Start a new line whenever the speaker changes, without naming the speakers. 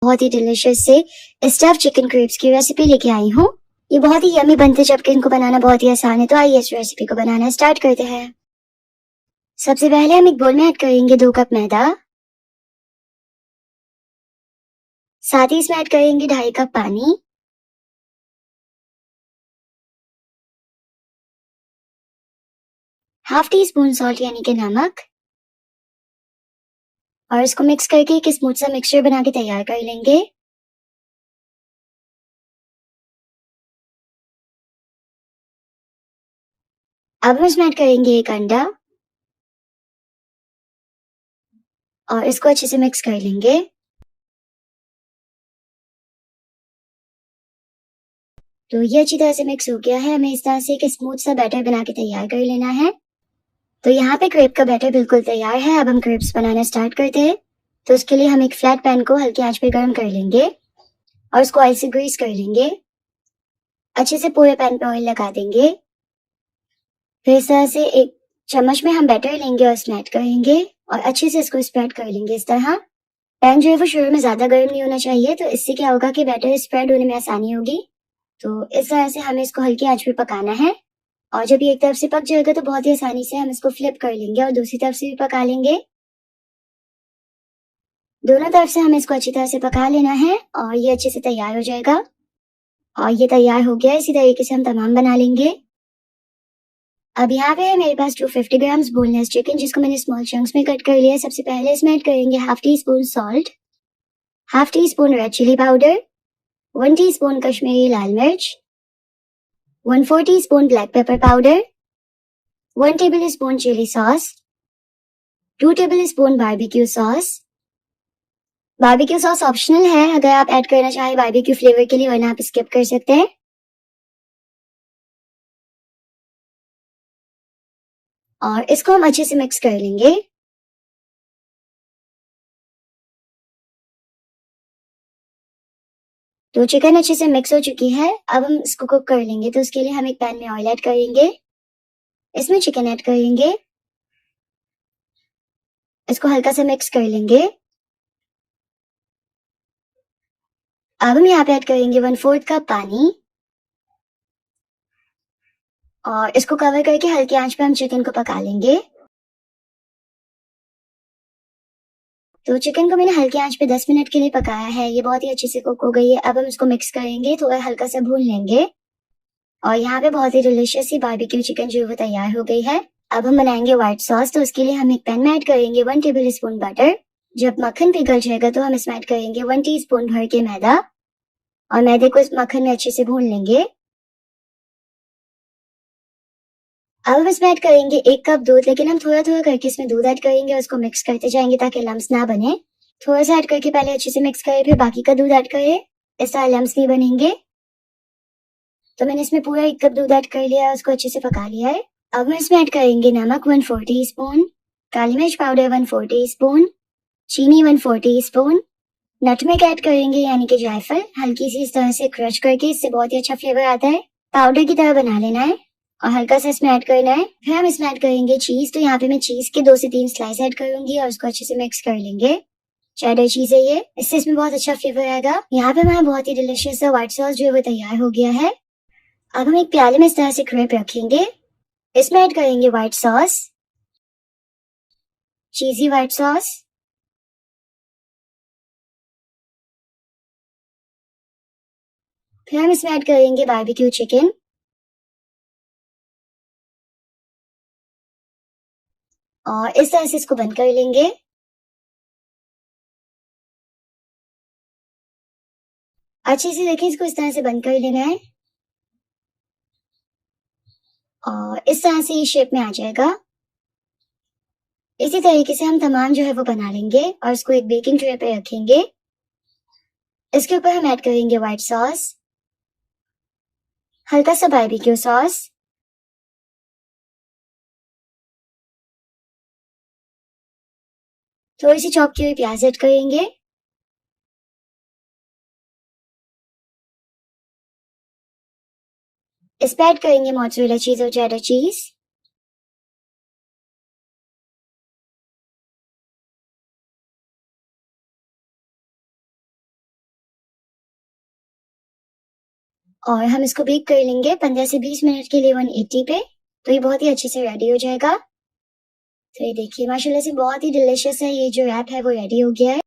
बहुत ही डिलिशियस से स्टफ चिकन क्रेप्स की रेसिपी लेके आई हूँ। ये बहुत ही यमी बनते जबकि इनको बनाना बहुत ही आसान है। तो आइए इस रेसिपी को बनाना स्टार्ट करते हैं। सबसे पहले हम एक बोल में ऐड करेंगे 2 कप मैदा। साथ ही इसमें ऐड करेंगे 2.5 कप पानी। हाफ टी स्पून सॉल्ट यानी कि नमक। और इसको मिक्स करके एक स्मूथ सा मिक्सचर बना के तैयार कर लेंगे। अब हम इसमें ऐड करेंगे 1 अंडा और इसको अच्छे से मिक्स कर लेंगे। तो ये अच्छी तरह से मिक्स हो गया है। हमें इस तरह से एक स्मूथ सा बैटर बना के तैयार कर लेना है। तो यहाँ पे क्रेप का बैटर बिल्कुल तैयार है। अब हम क्रेप्स बनाना स्टार्ट करते हैं। तो उसके लिए हम एक फ्लैट पैन को हल्की आंच पे गर्म कर लेंगे और उसको ऑयल से ग्रीस कर लेंगे। अच्छे से पूरे पैन पे ऑयल लगा देंगे। फिर इस तरह से एक चम्मच में हम बैटर लेंगे और इसमें ऐड करेंगे और अच्छे से इसको स्प्रेड कर लेंगे इस तरह। पैन जो है वो शुरू में ज्यादा गर्म नहीं होना चाहिए, तो इससे क्या होगा कि बैटर स्प्रेड होने में आसानी होगी। तो इस तरह से हमें इसको हल्की आंच पे पकाना है और जब ये एक तरफ से पक जाएगा तो बहुत ही आसानी से हम इसको फ्लिप कर लेंगे और दूसरी तरफ से भी पका लेंगे। दोनों तरफ से हमें इसको अच्छी तरह से पका लेना है और ये अच्छे से तैयार हो जाएगा। और ये तैयार हो गया। इसी तरीके से हम तमाम बना लेंगे। अब यहाँ पे है मेरे पास 250 ग्राम्स बोनलेस चिकन, जिसको मैंने स्मॉल चंक्स में कट कर लिया है। सबसे पहले इसमें ऐड करेंगे half tea spoon salt, half tea spoon red chili powder, 1 teaspoon Kashmiri लाल मिर्च, 1/4 teaspoon black pepper powder, 1 table spoon chili sauce, 2 table spoon barbecue sauce. Barbecue sauce optional है, अगर आप ऐड करना चाहें बारबेक्यू फ्लेवर के लिए, वरना आप स्किप कर सकते हैं। और इसको हम अच्छे से मिक्स कर लेंगे। तो चिकन अच्छे से मिक्स हो चुकी है। अब हम इसको कुक कर लेंगे। तो उसके लिए हम एक पैन में ऑयल ऐड करेंगे, इसमें चिकन ऐड करेंगे, इसको हल्का सा मिक्स कर लेंगे। अब हम यहाँ पे ऐड करेंगे 1/4 कप पानी और इसको कवर करके हल्की आंच पे हम चिकन को पका लेंगे। तो चिकन को मैंने हल्की आंच पे 10 मिनट के लिए पकाया है। ये बहुत ही अच्छे से कुक हो गई है। अब हम इसको मिक्स करेंगे, थोड़ा हल्का सा भून लेंगे और यहाँ पे बहुत ही डिलिशियस सी बारबेक्यू चिकन जो है वो तैयार हो गई है। अब हम बनाएंगे व्हाइट सॉस। तो उसके लिए हम एक पैन में ऐड करेंगे 1 टेबल स्पून बटर। जब मक्खन पिघल जाएगा तो हम इसमें ऐड करेंगे 1 टीस्पून भर के मैदा और मैदे को इस मक्खन में अच्छे से भून लेंगे। अब हम इसमें ऐड करेंगे 1 कप दूध, लेकिन हम थोड़ा थोड़ा करके इसमें दूध ऐड करेंगे और उसको मिक्स करते जाएंगे ताकि लम्स ना बने। थोड़ा सा ऐड करके पहले अच्छे से मिक्स करें, फिर बाकी का दूध ऐड करें, इस तरह लम्स नहीं बनेंगे। तो मैंने इसमें पूरा 1 कप दूध ऐड कर लिया है, उसको अच्छे से पका लिया है। अब हम इसमें ऐड करेंगे नमक 1/4 टीस्पून, काली मिर्च पाउडर 1/4 टीस्पून, चीनी 1/4 टीस्पून, नटमेग ऐड करेंगे यानी कि जायफल, हल्की सी इस तरह से क्रश करके, इससे बहुत ही अच्छा फ्लेवर आता है। पाउडर की तरह बना लेना है और हल्का सा इसमें ऐड करना है। फिर हम इसमें ऐड करेंगे चीज। तो यहाँ पे मैं चीज के 2 से 3 स्लाइस ऐड करूंगी और उसको अच्छे से मिक्स कर लेंगे। चेडर चीज है ये, इससे इसमें बहुत अच्छा फ्लेवर आएगा। यहाँ पे हमारा बहुत ही डिलिशियस सा व्हाइट सॉस जो है वो तैयार हो गया है। अब हम एक प्याले में इस तरह से क्रेप रखेंगे, इसमें ऐड करेंगे व्हाइट सॉस, चीजी व्हाइट सॉस, फिर हम इसमें ऐड करेंगे बारबेक्यू चिकन और इस तरह से इसको बंद कर लेंगे। अच्छे से देखिए, इसको इस तरह से बंद कर लेना है और इस तरह से ये शेप में आ जाएगा। इसी तरीके से हम तमाम जो है वो बना लेंगे और इसको एक बेकिंग ट्रे पे रखेंगे। इसके ऊपर हम ऐड करेंगे व्हाइट सॉस, हल्का सा बारबेक्यू सॉस, थोड़ी सी चॉप की हुई प्याज ऐड करेंगे, इस पे ऐड करेंगे मोज़रेला चीज और चेडर चीज, और हम इसको बेक कर लेंगे 15 से 20 मिनट के लिए 180 पे। तो ये बहुत ही अच्छे से रेडी हो जाएगा। तो ये देखिए माशाल्लाह से बहुत ही डिलिशियस है, ये जो रैप है वो रेडी हो गया है।